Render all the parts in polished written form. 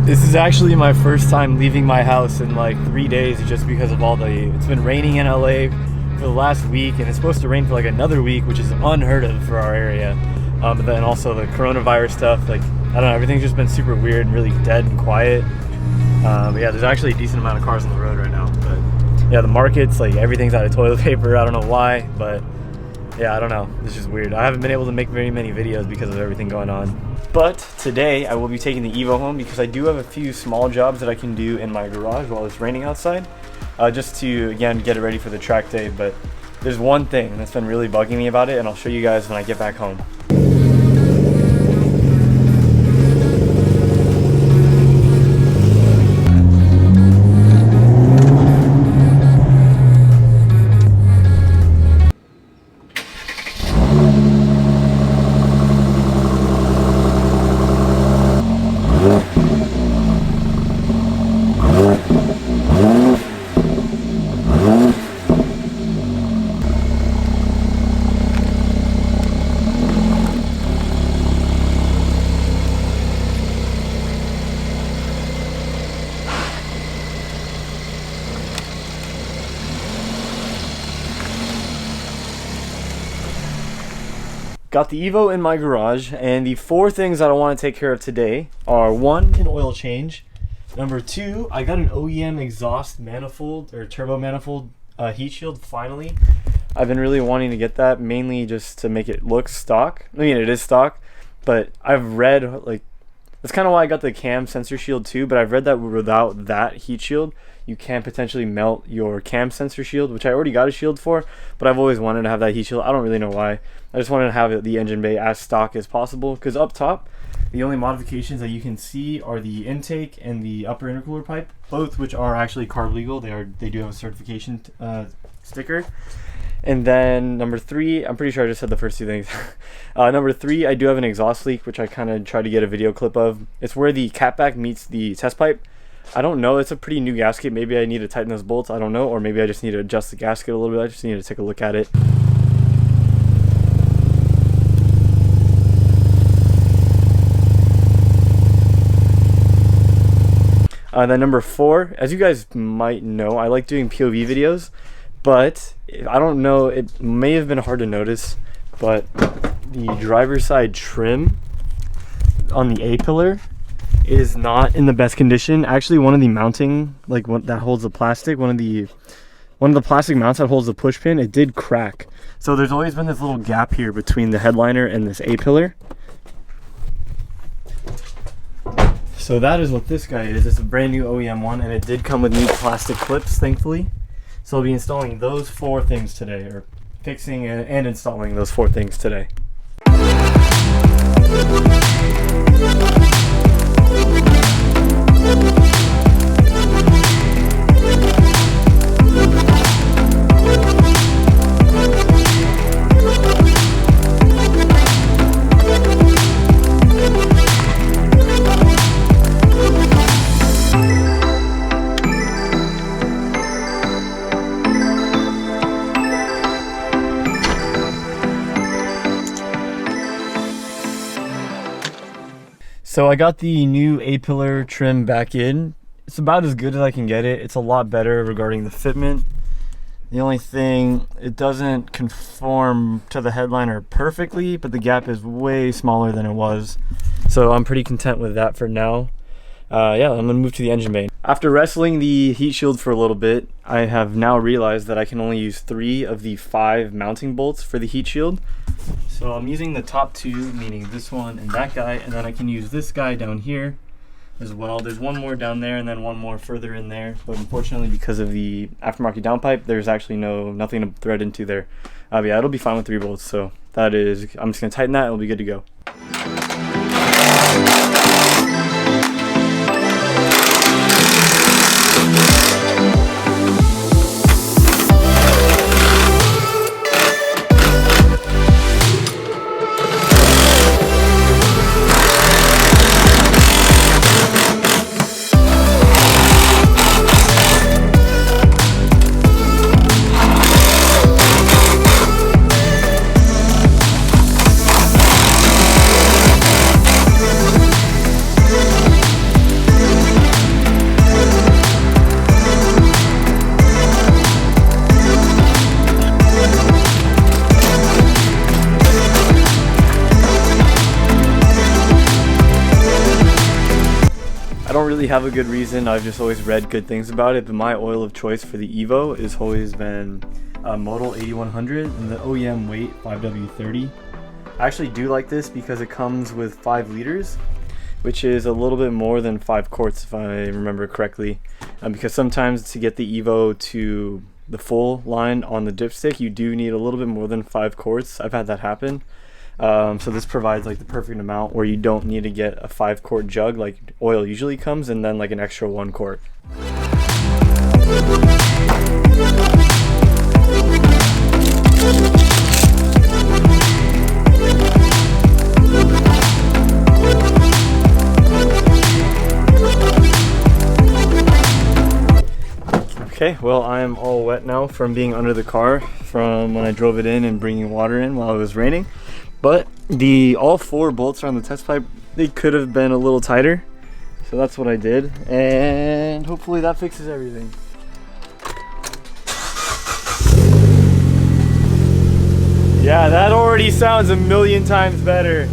This is actually my first time leaving my house in like 3 days just because of it's been raining in LA for the last week, and it's supposed to rain for like another week, which is unheard of for our area. But then also the coronavirus stuff, like, I don't know, everything's just been super weird and really dead and quiet. But yeah, there's actually a decent amount of cars on the road right now. But yeah, the market's like, everything's out of toilet paper. I don't know why, but yeah, I don't know. It's just weird. I haven't been able to make very many videos because of everything going on. But today I will be taking the Evo home because I do have a few small jobs that I can do in my garage while it's raining outside, just to, again, get it ready for the track day. But there's one thing that's been really bugging me about it, and I'll show you guys when I get back home. Got the Evo in my garage, and the 4 things that I want to take care of today are: 1, an oil change. Number 2, I got an OEM exhaust manifold or turbo manifold heat shield finally. I've been really wanting to get that, mainly just to make it look stock. I mean, it is stock, but I've read, like, that's kind of why I got the cam sensor shield too, but I've read that without that heat shield you can potentially melt your cam sensor shield, which I already got a shield for, but I've always wanted to have that heat shield. I don't really know why. I just wanted to have the engine bay as stock as possible, because up top the only modifications that you can see are the intake and the upper intercooler pipe, both which are actually carb legal. They do have a certification sticker. And then number 3, I'm pretty sure I just said the first 2 things. Number 3, I do have an exhaust leak, which I kind of tried to get a video clip of. It's where the catback meets the test pipe. I don't know, it's a pretty new gasket. Maybe I need to tighten those bolts, I don't know, or maybe I just need to adjust the gasket a little bit. I just need to take a look at it. Then number 4, as you guys might know, I like doing POV videos, but I don't know, it may have been hard to notice, but the driver's side trim on the A-pillar is not in the best condition. Actually, one of the mounting, like what that holds the plastic, one of the plastic mounts that holds the push pin, it did crack. So there's always been this little gap here between the headliner and this A-pillar. So that is what this guy is. It's a brand new OEM one, and it did come with new plastic clips, thankfully. So I'll be installing those 4 things today, or fixing and installing those 4 things today. So I got the new A-pillar trim back in. It's about as good as I can get it. It's a lot better regarding the fitment. The only thing, it doesn't conform to the headliner perfectly, but the gap is way smaller than it was. So I'm pretty content with that for now. Yeah, I'm gonna move to the engine bay. After wrestling the heat shield for a little bit, I have now realized that I can only use 3 of the 5 mounting bolts for the heat shield. So I'm using the top 2, meaning this one and that guy, and then I can use this guy down here as well. There's one more down there and then one more further in there, but unfortunately because of the aftermarket downpipe, there's actually nothing to thread into there. Yeah, it'll be fine with 3 bolts, so that is, I'm just gonna tighten that, it'll be good to go. have a good reason. I've just always read good things about it, but my oil of choice for the Evo has always been Model 8100 and the OEM weight 5W30. I actually do like this because it comes with 5 liters, which is a little bit more than 5 quarts if I remember correctly. Because sometimes to get the Evo to the full line on the dipstick, you do need a little bit more than 5 quarts. I've had that happen. So this provides like the perfect amount where you don't need to get a 5-quart jug like oil usually comes, and then like an extra 1 quart. Okay, well, I am all wet now from being under the car from when I drove it in and bringing water in while it was raining. But all 4 bolts on the test pipe, they could have been a little tighter. So that's what I did, and hopefully that fixes everything. Yeah, that already sounds a million times better.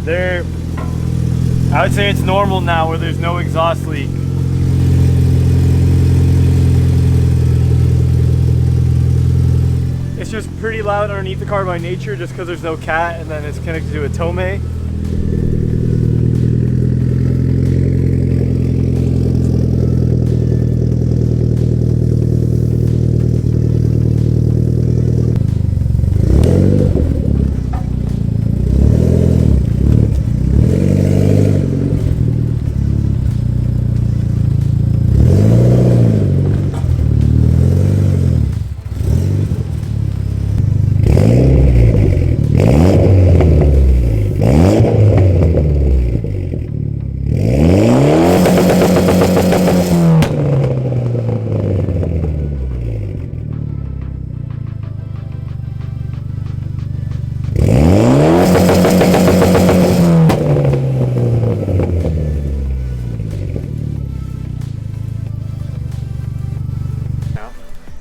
I would say it's normal now where there's no exhaust leak. It's just pretty loud underneath the car by nature just because there's no cat, and then it's connected to a Tomei.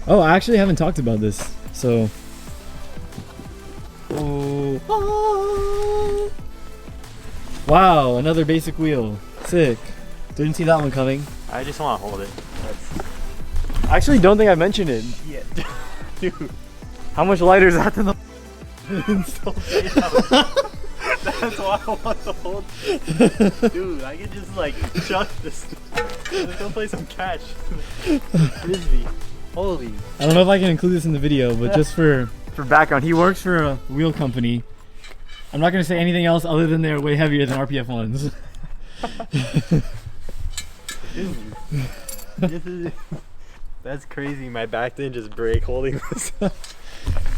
Oh, I actually haven't talked about this, so. Oh. Wow, another basic wheel. Sick. Didn't see that one coming. I just want to hold it. I actually don't think I mentioned it. Yeah. Dude. How much lighter is that than the That's why I want to hold it. Dude, I could just like chuck this. Let's go play some catch. Frisbee. Holy. I don't know if I can include this in the video, but just for background, he works for a wheel company. I'm not going to say anything else other than they're way heavier than RPF ones. That's crazy. My back didn't just break holding this. But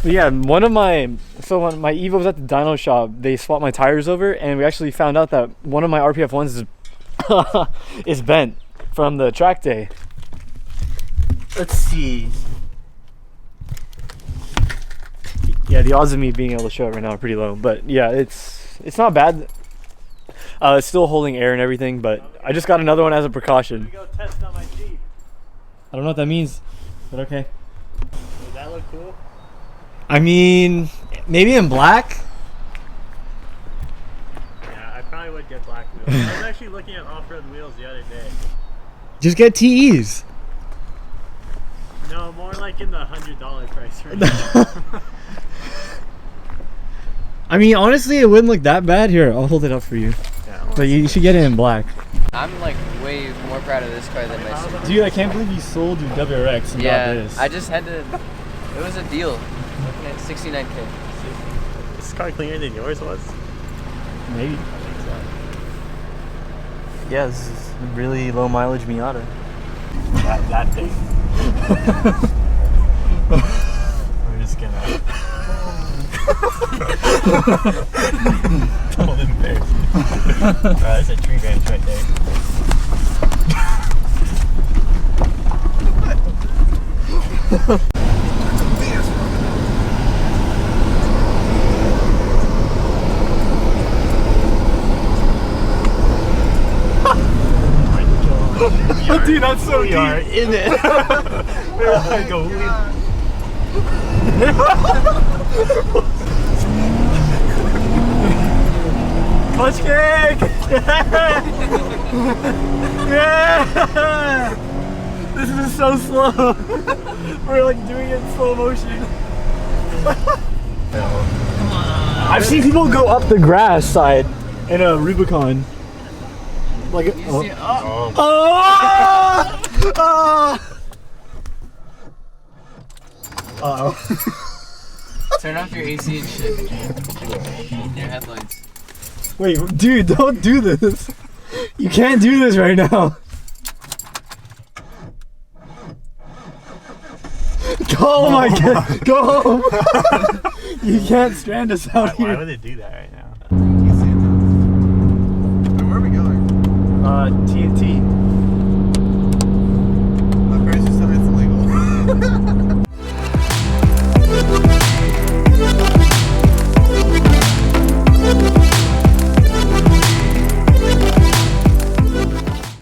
yeah, when my Evo was at the dyno shop, they swapped my tires over, and we actually found out that one of my RPF ones is bent from the track day. Let's see. Yeah, the odds of me being able to show it right now are pretty low, but yeah, it's not bad. It's still holding air and everything, but I just got another one as a precaution. Let me go test on my Jeep. I don't know what that means, but okay. Does that look cool? I mean, maybe in black. Yeah, I probably would get black wheels. I was actually looking at off-road wheels the other day. Just get TEs. No, more like in the $100 price range. I mean, honestly, it wouldn't look that bad. Here, I'll hold it up for you. Yeah, But you should get it in black. I'm like way more proud of this car than my sister. Dude, I can't believe you sold your WRX and got this. I just had to. It was a deal. Looking at 69K. Is this car cleaner than yours was? Maybe. Yeah, this is a really low mileage Miata. That thing. We're just gonna. Don't embarrass me. There's a tree branch right there. Dude, that's so We deep. are in it. We're like a Punch kick! Yeah! This is so slow. We're like doing it in slow motion. I've seen people go up the grass side in a Rubicon. Like, oh. Uh-oh. Turn off your AC and shit. Your headlights. Wait, dude, don't do this. You can't do this right now. Oh my god, go home. You can't strand us out Why here. would they do that right now? Where are we going? TNT.